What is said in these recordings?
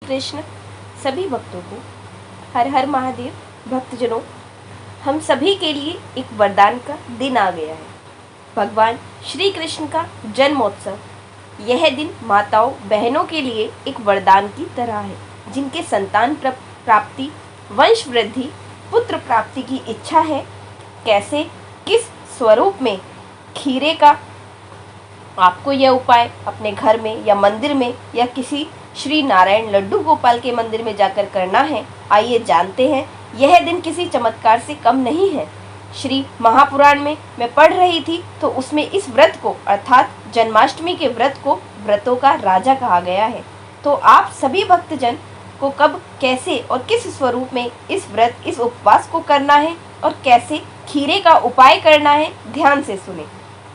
कृष्ण सभी भक्तों को हर हर महादेव। भक्तजनों, हम सभी के लिए एक वरदान का दिन आ गया है। भगवान श्री कृष्ण का जन्मोत्सव। यह दिन माताओं बहनों के लिए एक वरदान की तरह है, जिनके संतान प्राप्ति, वंश वृद्धि, पुत्र प्राप्ति की इच्छा है। कैसे, किस स्वरूप में खीरे का आपको यह उपाय अपने घर में या मंदिर में या किसी श्री नारायण लड्डू गोपाल के मंदिर में जाकर करना है, आइए जानते हैं। यह दिन किसी चमत्कार से कम नहीं है। श्री महापुराण में मैं पढ़ रही थी तो उसमें इस व्रत को अर्थात जन्माष्टमी के व्रत को व्रतों का राजा कहा गया है। तो आप सभी भक्तजन को कब, कैसे और किस स्वरूप में इस व्रत, इस उपवास को करना है और कैसे खीरे का उपाय करना है, ध्यान से सुने।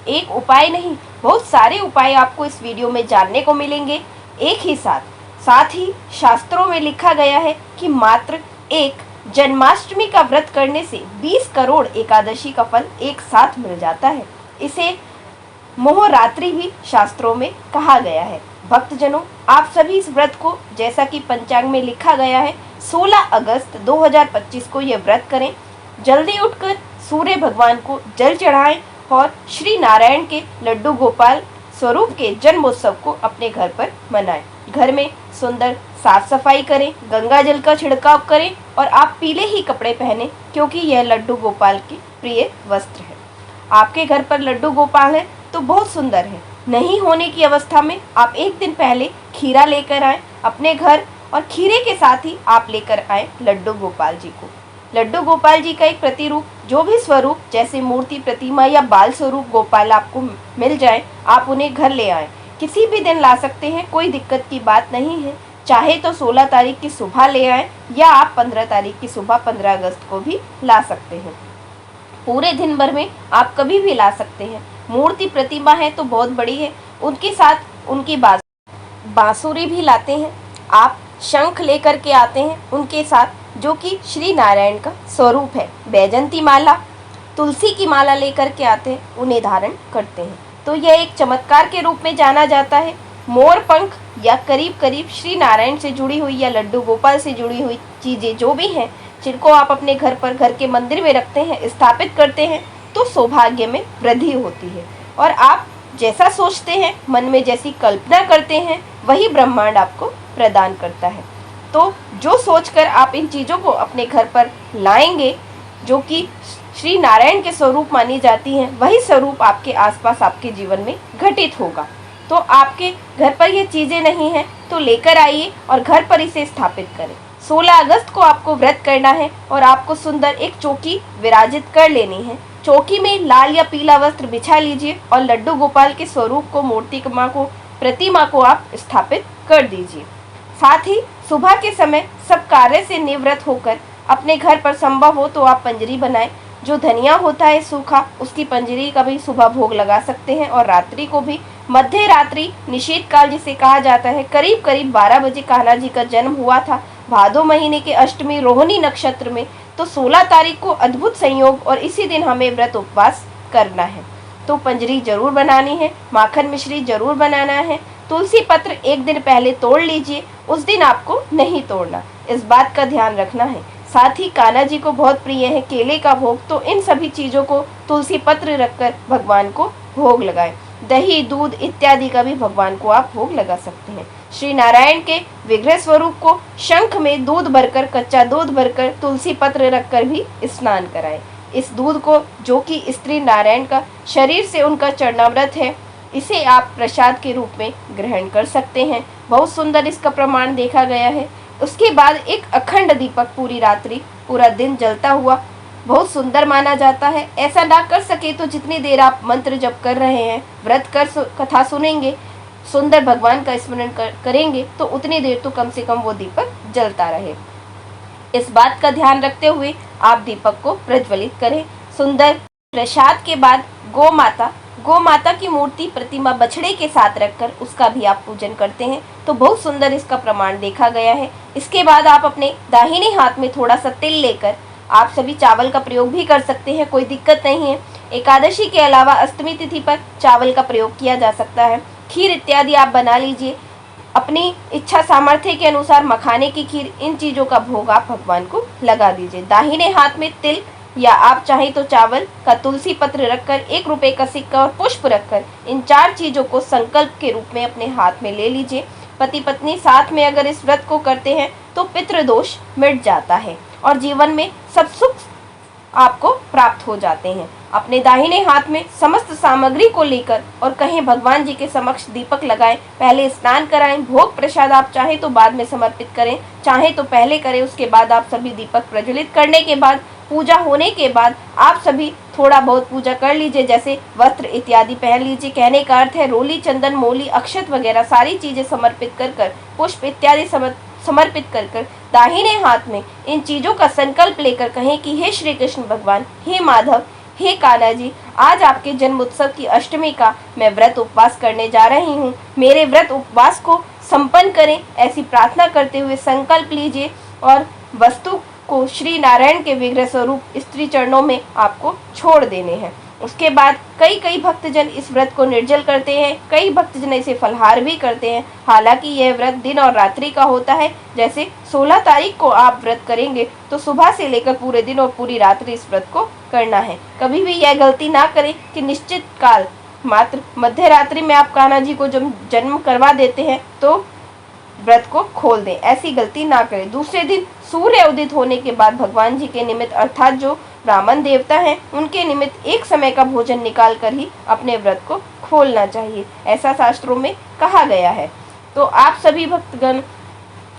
एक उपाय नहीं, बहुत सारे उपाय आपको इस वीडियो में जानने को मिलेंगे एक ही साथ ही शास्त्रों में लिखा गया है कि मात्र एक जन्माष्टमी का व्रत करने से 20 करोड़ एकादशी का फल एक साथ मिल जाता है। इसे मोहरात्रि भी शास्त्रों में कहा गया है। भक्तजनों, आप सभी इस व्रत को, जैसा कि पंचांग में लिखा गया है, 16 अगस्त 2025 को यह व्रत करें। जल्दी उठकर सूर्य भगवान को जल चढ़ाएं और श्री नारायण के लड्डू गोपाल स्वरूप के जन्मोत्सव को अपने घर पर मनाएं। घर में सुंदर साफ सफाई करें, गंगा जल का छिड़काव करें और आप पीले ही कपड़े पहने, क्योंकि यह लड्डू गोपाल के प्रिय वस्त्र है। आपके घर पर लड्डू गोपाल है तो बहुत सुंदर है। नहीं होने की अवस्था में आप एक दिन पहले खीरा लेकर आएं अपने घर, और खीरे के साथ ही आप लेकर आएं लड्डू गोपाल जी को। लड्डू गोपाल जी का एक प्रतिरूप, जो भी स्वरूप, जैसे मूर्ति, प्रतिमा या बाल स्वरूप गोपाल आपको मिल जाए, आप उन्हें घर ले आएं। किसी भी दिन ला सकते हैं, कोई दिक्कत की बात नहीं है। चाहे तो 16 तारीख की सुबह ले आएं या आप 15 तारीख की सुबह 15 अगस्त को भी ला सकते हैं। पूरे दिन भर में आप कभी भी ला सकते हैं। मूर्ति, प्रतिमा है तो बहुत बड़ी है, उनके साथ उनकी बांसुरी भी लाते हैं। आप शंख लेकर के आते हैं उनके साथ, जो कि श्री नारायण का स्वरूप है। बैजंती माला, तुलसी की माला लेकर के आते हैं, उन्हें धारण करते हैं। तो यह एक चमत्कार के रूप में जाना जाता है। मोर पंख या करीब करीब श्री नारायण से जुड़ी हुई या लड्डू गोपाल से जुड़ी हुई चीज़ें जो भी हैं, जिनको आप अपने घर पर, घर के मंदिर में रखते हैं, स्थापित करते हैं, तो सौभाग्य में वृद्धि होती है। और आप जैसा सोचते हैं, मन में जैसी कल्पना करते हैं, वही ब्रह्मांड आपको प्रदान करता है। तो जो सोचकर आप इन चीज़ों को अपने घर पर लाएंगे, जो कि श्री नारायण के स्वरूप मानी जाती हैं, वही स्वरूप आपके आसपास, आपके जीवन में घटित होगा। तो आपके घर पर ये चीज़ें नहीं हैं तो लेकर आइए और घर पर इसे स्थापित करें। 16 अगस्त को आपको व्रत करना है और आपको सुंदर एक चौकी विराजित कर लेनी है। चौकी में लाल या पीला वस्त्र बिछा लीजिए और लड्डू गोपाल के स्वरूप को, मूर्तिमा को, प्रतिमा को आप स्थापित कर दीजिए। साथ ही सुबह के समय सब कार्य से निवृत्त होकर अपने घर पर संभव हो तो आप पंजरी बनाएं। जो धनिया होता है सूखा, उसकी पंजरी का भी सुबह भोग लगा सकते हैं। और रात्रि को भी, मध्य रात्रि, निषेध काल जिसे कहा जाता है, करीब करीब 12 बजे कान्हा जी का जन्म हुआ था, भादो महीने के अष्टमी रोहिणी नक्षत्र में। तो 16 तारीख को अद्भुत संयोग, और इसी दिन हमें व्रत उपवास करना है। तो पंजरी जरूर बनानी है, माखन मिश्री जरूर बनाना है। तुलसी पत्र एक दिन पहले तोड़ लीजिए, उस दिन आपको नहीं तोड़ना, इस बात का ध्यान रखना है। साथ ही कान्हा जी को बहुत प्रिय है केले का भोग, तो इन सभी चीज़ों को तुलसी पत्र रखकर भगवान को भोग लगाएं। दही, दूध इत्यादि का भी भगवान को आप भोग लगा सकते हैं। श्री नारायण के विग्रह स्वरूप को शंख में दूध भरकर, कच्चा दूध भरकर, तुलसी पत्र रखकर भी स्नान कराएं। इस दूध को, जो कि स्त्री नारायण का शरीर से उनका चरणामृत है, इसे आप प्रसाद के रूप में ग्रहण कर सकते हैं। बहुत सुंदर इसका प्रमाण देखा गया है। उसके बाद एक अखंड दीपक पूरी रात्रि, पूरा दिन जलता हुआ बहुत सुंदर माना जाता है। ऐसा ना कर सके तो जितनी देर आप मंत्र जप कर रहे हैं, व्रत कर कथा सुनेंगे, सुंदर भगवान का स्मरण करेंगे, तो उतनी देर तो कम से कम वो दीपक जलता रहे। इस बात का ध्यान रखते हुए आप दीपक को प्रज्वलित करें। सुंदर प्रसाद के बाद गौ माता की मूर्ति, प्रतिमा बछड़े के साथ रखकर उसका भी आप पूजन करते हैं, तो बहुत सुंदर इसका प्रमाण देखा गया है। इसके बाद आप अपने दाहिने हाथ में थोड़ा सा तिल लेकर, आप सभी चावल का प्रयोग भी कर सकते हैं, कोई दिक्कत नहीं है। एकादशी के अलावा अष्टमी तिथि पर चावल का प्रयोग किया जा सकता है। खीर इत्यादि आप बना लीजिए। अपनी इच्छा सामर्थ्य के अनुसार मखाने की खीर, इन चीजों का भोग आप भगवान को लगा दीजिए। दाहिने हाथ में तिल या आप चाहें तो चावल का तुलसी पत्र रखकर 1 रुपए का सिक्का और पुष्प रखकर इन 4 चीजों को संकल्प के रूप में अपने हाथ में ले लीजिए। पति पत्नी साथ में अगर इस व्रत को करते हैं तो पितृदोष मिट जाता है और जीवन में सब सुख आपको प्राप्त हो जाते हैं। अपने दाहिने हाथ में समस्त सामग्री को लेकर और कहीं भगवान जी के समक्ष दीपक लगाएं, पहले स्नान कराएं, भोग प्रसाद आप चाहे तो बाद में समर्पित करें, चाहे तो पहले करें, उसके बाद आप सभी दीपक प्रज्वलित करने के बाद पूजा होने के बाद आप सभी थोड़ा बहुत पूजा कर लीजिए, जैसे वस्त्र इत्यादि पहन लीजिए। कहने का अर्थ है रोली, चंदन, मोली, अक्षत वगैरह सारी चीजें समर्पित कर पुष्प इत्यादि समर्पित कर दाहिने हाथ में इन चीजों का संकल्प लेकर कहें कि हे श्री कृष्ण भगवान, हे माधव, हे कान्हा जी, आज आपके जन्म उत्सव की अष्टमी का मैं व्रत उपवास करने जा रही हूँ। मेरे व्रत उपवास को संपन्न करें, ऐसी प्रार्थना करते हुए संकल्प लीजिए और वस्तु को श्री नारायण के विग्रह स्वरूप स्त्री चरणों में आपको छोड़ देने हैं। उसके बाद कई भक्तजन इस व्रत को निर्जल करते हैं, कई भक्तजन इसे फलहार भी करते हैं। हालांकि यह व्रत दिन और रात्रि का होता है। जैसे 16 तारीख को आप व्रत करेंगे तो सुबह से लेकर पूरे दिन और पूरी रात्रि इस व्रत को करना है। कभी भी यह गलती ना करें कि निश्चित काल मात्र मध्य रात्रि में आप कान्हा जी को जब जन्म करवा देते हैं तो व्रत को खोल दें, ऐसी गलती ना करें। दूसरे दिन सूर्य उदित होने के बाद भगवान जी के निमित्त अर्थात जो ब्राह्मण देवता हैं उनके निमित्त एक समय का भोजन निकाल कर ही अपने व्रत को खोलना चाहिए, ऐसा शास्त्रों में कहा गया है। तो आप सभी भक्तगण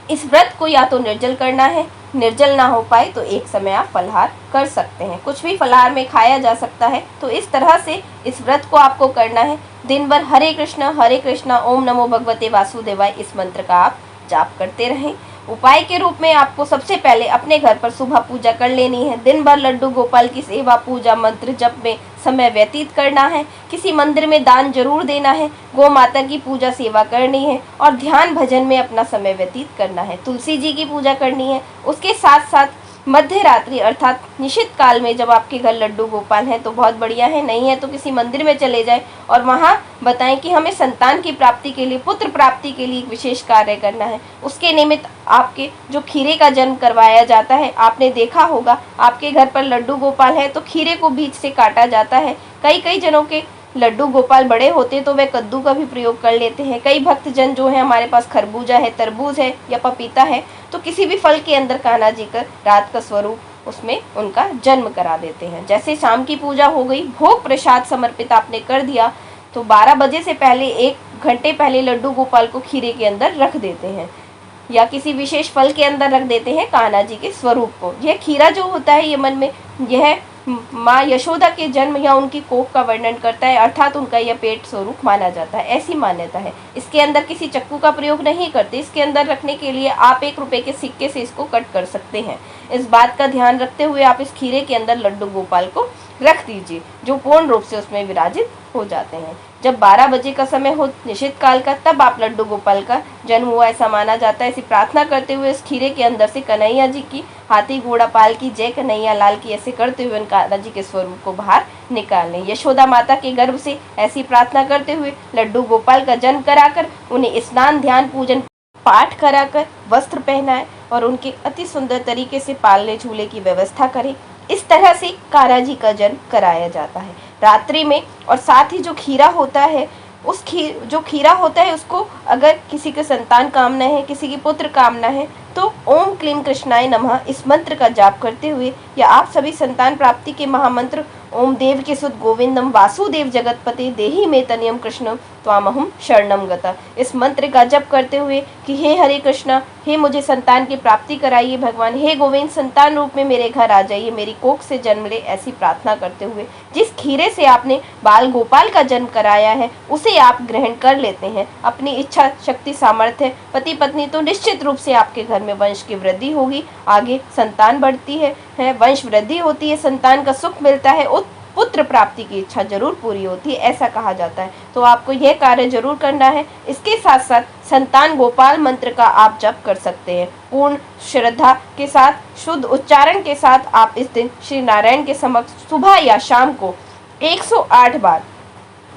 इस व्रत को या तो निर्जल करना है, निर्जल ना हो पाए तो एक समय आप फलहार कर सकते हैं। कुछ भी फलहार में खाया जा सकता है। तो इस तरह से इस व्रत को आपको करना है। दिन भर हरे कृष्णा ओम नमो भगवते वासुदेवाय इस मंत्र का आप जाप करते रहें। उपाय के रूप में आपको सबसे पहले अपने घर पर सुबह पूजा कर लेनी है। दिन भर लड्डू गोपाल की सेवा, पूजा, मंत्र जप में समय व्यतीत करना है। किसी मंदिर में दान जरूर देना है। गौ माता की पूजा सेवा करनी है और ध्यान भजन में अपना समय व्यतीत करना है। तुलसी जी की पूजा करनी है। उसके साथ साथ मध्य रात्रि अर्थात निशित काल में जब आपके घर लड्डू गोपाल हैं तो बहुत बढ़िया है, नहीं है तो किसी मंदिर में चले जाएं और वहाँ बताएं कि हमें संतान की प्राप्ति के लिए, पुत्र प्राप्ति के लिए एक विशेष कार्य करना है। उसके निमित्त आपके जो खीरे का जन्म करवाया जाता है, आपने देखा होगा आपके घर पर लड्डू गोपाल है तो खीरे को बीच से काटा जाता है। कई जनों के लड्डू गोपाल बड़े होते तो वे कद्दू का भी प्रयोग कर लेते हैं। कई भक्तजन जो है हमारे पास खरबूजा है, तरबूज है या पपीता है तो किसी भी फल के अंदर कान्हा जी का रात का स्वरूप उसमें उनका जन्म करा देते हैं। जैसे शाम की पूजा हो गई, भोग प्रसाद समर्पित आपने कर दिया तो 12 बजे से पहले 1 घंटे पहले लड्डू गोपाल को खीरे के अंदर रख देते हैं या किसी विशेष फल के अंदर रख देते हैं कान्हा जी के स्वरूप को। यह खीरा जो होता है ये मन में यह माँ यशोदा के जन्म या उनकी कोख का वर्णन करता है, अर्थात उनका यह पेट स्वरूप माना जाता है, ऐसी मान्यता है। इसके अंदर किसी चक्कू का प्रयोग नहीं करते। इसके अंदर रखने के लिए आप 1 रुपए के सिक्के से इसको कट कर सकते हैं। इस बात का ध्यान रखते हुए आप इस खीरे के अंदर लड्डू गोपाल को रख दीजिए जो पूर्ण रूप से उसमें विराजित हो जाते हैं। जब 12 बजे का समय हो निश्चित काल का, तब आप लड्डू गोपाल का जन्म हुआ ऐसा माना जाता है। ऐसी प्रार्थना करते हुए इस खीरे के अंदर से कन्हैया जी की हाथी घोड़ा पाल की जय, कन्हैया लाल की, ऐसे करते हुए कान्हा जी के स्वरूप को बाहर निकाल लें। यशोदा माता के गर्भ से ऐसी प्रार्थना करते हुए लड्डू गोपाल का जन्म कराकर उन्हें स्नान, ध्यान, पूजन पाठ कराकर वस्त्र पहनाएं और उनके अति सुंदर तरीके से पालने झूले की व्यवस्था करें। इस तरह से कान्हा जी का जन्म कराया जाता है रात्रि में। और साथ ही जो खीरा होता है जो खीरा होता है उसको अगर किसी के संतान कामना है, किसी की पुत्र कामना है तो ओम क्लीम कृष्णाय नमः इस मंत्र का जाप करते हुए या आप सभी संतान प्राप्ति के महामंत्र ओम देव के सुत गोविंदम वासुदेव जगतपते देहि में तनियम कृष्ण त्वामहम शरणम गता इस मंत्र का जप करते हुए कि हे हरे कृष्णा, हे मुझे संतान की प्राप्ति कराइए भगवान, हे गोविंद संतान रूप में मेरे घर आ जाइए, मेरी कोख से जन्म ले, ऐसी प्रार्थना करते हुए जिस खीरे से आपने बाल गोपाल का जन्म कराया है उसे आप ग्रहण कर लेते हैं। अपनी इच्छा शक्ति सामर्थ्य पति पत्नी तो निश्चित रूप से आपके घर में वंश की वृद्धि होगी, आगे संतान बढ़ती है, वंश वृद्धि होती है, संतान का सुख मिलता है, पुत्र प्राप्ति की इच्छा जरूर पूरी होती है, ऐसा कहा जाता है। तो आपको यह कार्य जरूर करना है। इसके साथ साथ संतान गोपाल मंत्र का आप जप कर सकते हैं। पूर्ण श्रद्धा के साथ, शुद्ध उच्चारण के साथ आप इस दिन श्री नारायण के समक्ष सुबह या शाम को 108 बार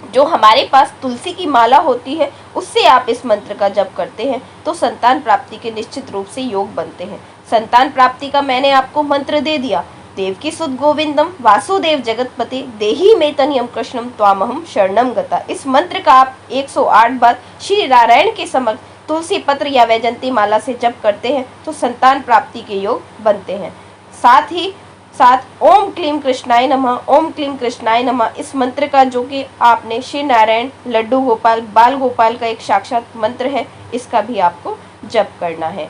जो हमारे पास तुलसी की माला होती है उससे आप इस मंत्र का जप करते हैं तो संतान प्राप्ति के निश्चित रूप से योग बनते हैं। संतान प्राप्ति का मैंने आपको मंत्र दे दिया। देवकी सुत गोविंदम वासुदेव जगतपते देहि मे तनियम कृष्णम त्वामहम शरणम गता। इस मंत्र का आप 108 बार श्री नारायण के समक्ष तुलसी पत्र या वैजंती माला से जप करते हैं तो संतान प्राप्ति के योग बनते हैं। साथ ही साथ ओम क्लीम कृष्णाय नमः, ओम क्लीम कृष्णाय नमः इस मंत्र का, जो कि आपने श्री नारायण लड्डू गोपाल बाल गोपाल का एक साक्षात मंत्र है, इसका भी आपको जप करना है।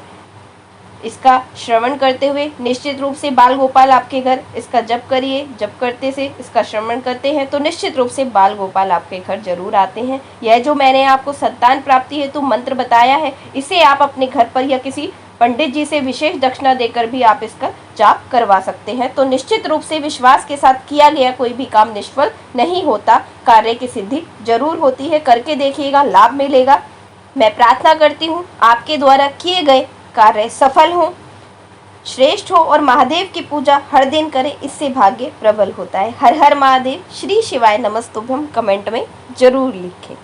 इसका श्रवण करते हुए निश्चित रूप से बाल गोपाल आपके घर इसका जप करिए। जप करते से इसका श्रवण करते हैं तो निश्चित रूप से बाल गोपाल आपके घर जरूर आते हैं। यह जो मैंने आपको संतान प्राप्ति हेतु मंत्र बताया है, इसे आप अपने घर पर या किसी पंडित जी से विशेष दक्षिणा देकर भी आप इसका जाप करवा सकते हैं। तो निश्चित रूप से विश्वास के साथ किया गया कोई भी काम निष्फल नहीं होता, कार्य की सिद्धि जरूर होती है। करके देखिएगा, लाभ मिलेगा। मैं प्रार्थना करती हूँ आपके द्वारा किए गए कार्य सफल हो, श्रेष्ठ हो और महादेव की पूजा हर दिन करें, इससे भाग्य प्रबल होता है। हर हर महादेव। श्री शिवाय नमस्तुभ्यम कमेंट में जरूर लिखें।